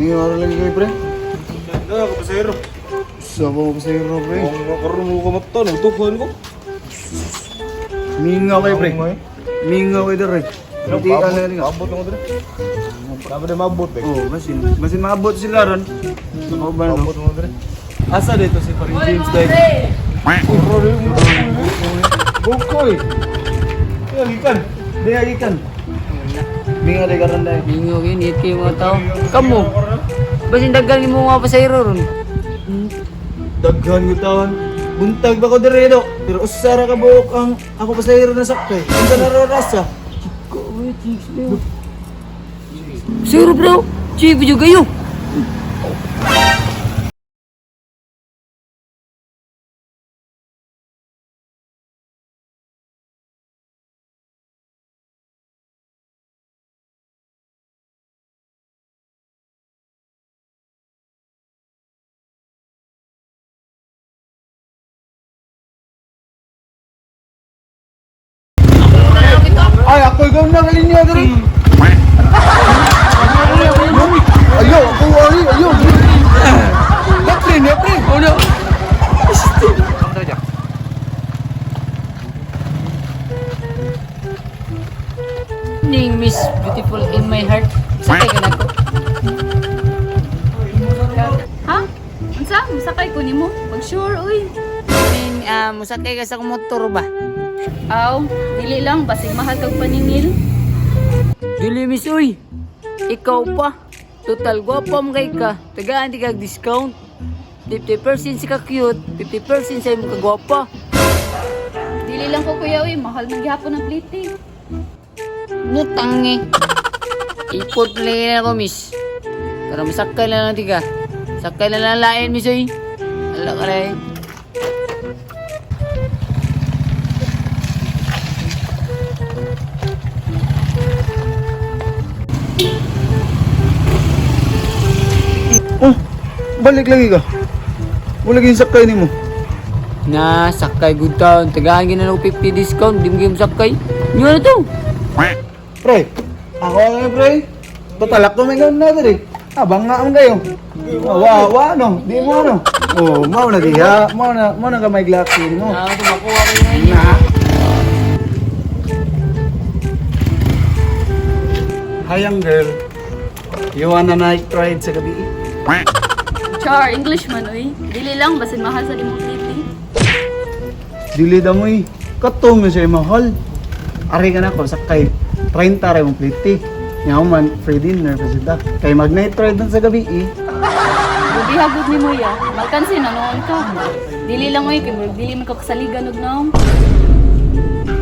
Hindi nga lang kayo, pre. Ganda, kapasero. Saba mo pa sa'yo, pre. Ang makaroon mo ka mata, nagtukuhan ko. Mingaw kayo, pre. Mingaw kayo, pre. Hindi ka lang nga. Abot lang ko dito. Dapat na mabot, eh. Oo, masin maabot sila ron. Ano ba, no? Abot lang ko dito. Asa dito si Paring James, dahil? Bukoy! Ikan. Di nga ikan. Mingaw kayo karon dahil. Bingo yun, hit kayo mga tao. Kamu, basin dagal ni mo mga pasayro ron. Daghan ko taon. Buntag ba ko diredo? Pero usara ka buok ang ako pa sa hero na sakay. Unsa nararasa? Pasayro bro, chico juga yun. Ay, ako ikaw na kalinya diri. Ayo, ako wali, ayo. Yaprin. Oh no. Ning Miss Beautiful in my heart. Sakay ka na ko. Ha? Unsa? Musakay ko nimo? Pag sure, uy. Ning, musakay ka sa motor ba? Aw, dili lang basig mahal kag paningil. Dili miss uy. Ikaw pa. Total gwapa mo kay ka. Tagaan di kag discount. 50% si ka cute, 50% sa imong kagwapa. Dili lang ko kuya, uy. Mahal man gihapon ang plate. Nutangi. Ipot play na ako miss. Para masakay na lang tiga. Sakay na lang lain miss uy. Ala ka rin. Oh, balik lagi ka. Wala gyud sakay nimo. Na sakay good town. Tagaan gina ng 50 discount. Di mo game sakay. Nyo na to. Pre, ako lang pre. Patalak ko may na diri. Abang nga man kayo. Wa no, di mo ano. Oh, mao na diha. Mao na ka may glaki mo. Ah, tumakuha ko yun. Na. Hi, young girl. You wanna night ride sa gabi? Char, English man, uy. Dili lang basig mahal sa limong plate. Dili da mo eh. Katong na siya mahal. Ari ka na ko, sakay. 30 rin mong pliti. Nga man, free dinner pa sila. Kay mag-night ride na sa gabi eh. Buti hagod ni mo ya. Malkansin na noon ka. Dili lang, uy. Kay dili man ka kasaligan og naong.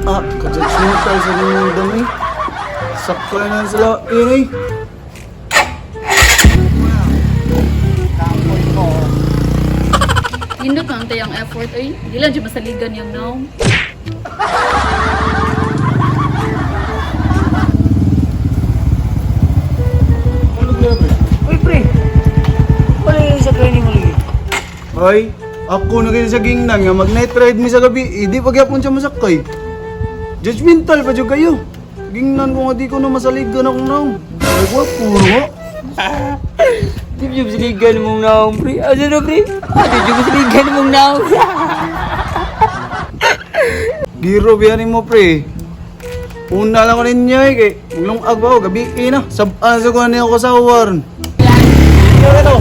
Ah, ka-judgmental sa mga dami. Sakay na sila. Eh. Hindot lang tayong effort, uy. Dili lang dyan masaligan yung naong. Uy pre. Wala yung sakay ni mo lagi. Ay, ako na kayo sa gingnang nga mag-night ride mi sa gabi. Hindi pa gyapon siya masakay. Judgmental pa dyan kayo. Gingnan ko nga di ko na masaligan akong naong. Ay, puro. Di mo yung siligan mong naong pre. Ano na pre? Di mo siligan mong naong. Giro biyanin mo pre. Una lang ko ninyo eh. Kay maglungag ba ako gabi na. Sabaan sa kuha niya ako sa uwaran. Ano ito?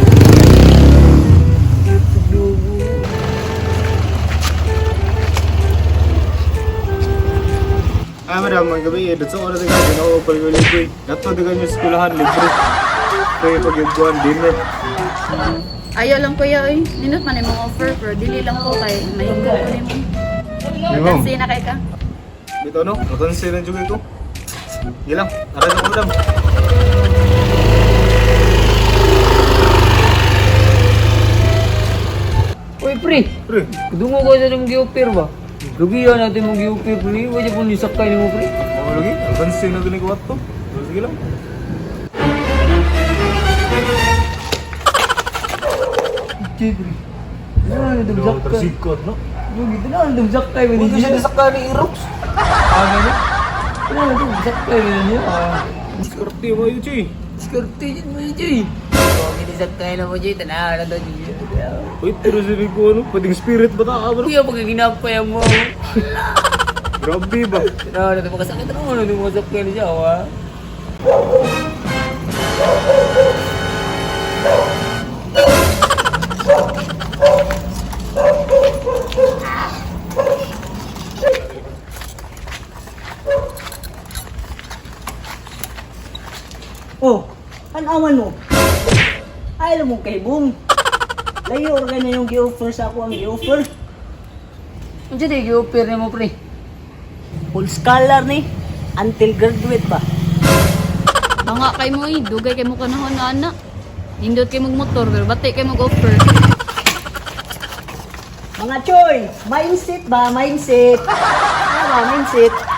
Ah, madam, ang gabi, datso ko na tayo kasi nakapal ko libre. Dato di kanyo skulahan libre. Kaya pag-ibuan dinner. Ayaw lang kuya, uy. Nindot man yung mga offer, pero dili lang ko kay mahingo ko nimo. Di ma'am. Kasi na kay ka. Dito no, makansi lang juga ko. Gilang, aray na ko madam. Uy pre. Pre, Kudungo ko sa nang giupir ba? Lugiyan natin mong giupir pre. Wala po ni sakay ni mo pre. mau lagi? Makansi na gini ko ato. Sige lang. Okay pre. Ano yung Daw sakay? tersikot no. Yung gito na ang sakay mo Hindi siya nasakay ni Irox. Ano na? Ano na sakay mo niya? Seperti mo yun, Chi. Diskartihin mo yun, Joy. Huwag inisakay na mo, Joy. Tanahan na daw, Joy. Uy, pero sabi ko ano, pwedeng spirit ba ta ka bro? Kuya, pagkaginapay mo. Grabe ba? Tanahan na daw, makasakit na mo. Ano yung mga sakay na siya, ha? Oh, anaman mo. Ay, alam mo kay Boom. Layo ka na yung gi-offer sa ako ang gi-offer. Ano dyan, i-offer na mo, pre? Full scholar ni. Until graduate pa. Mga kay mo dugay kay mo kanahon na anak. Nindot kay motor, pero bati kay mag-offer. Mga choy, mindset ba? Mindset. Mindset.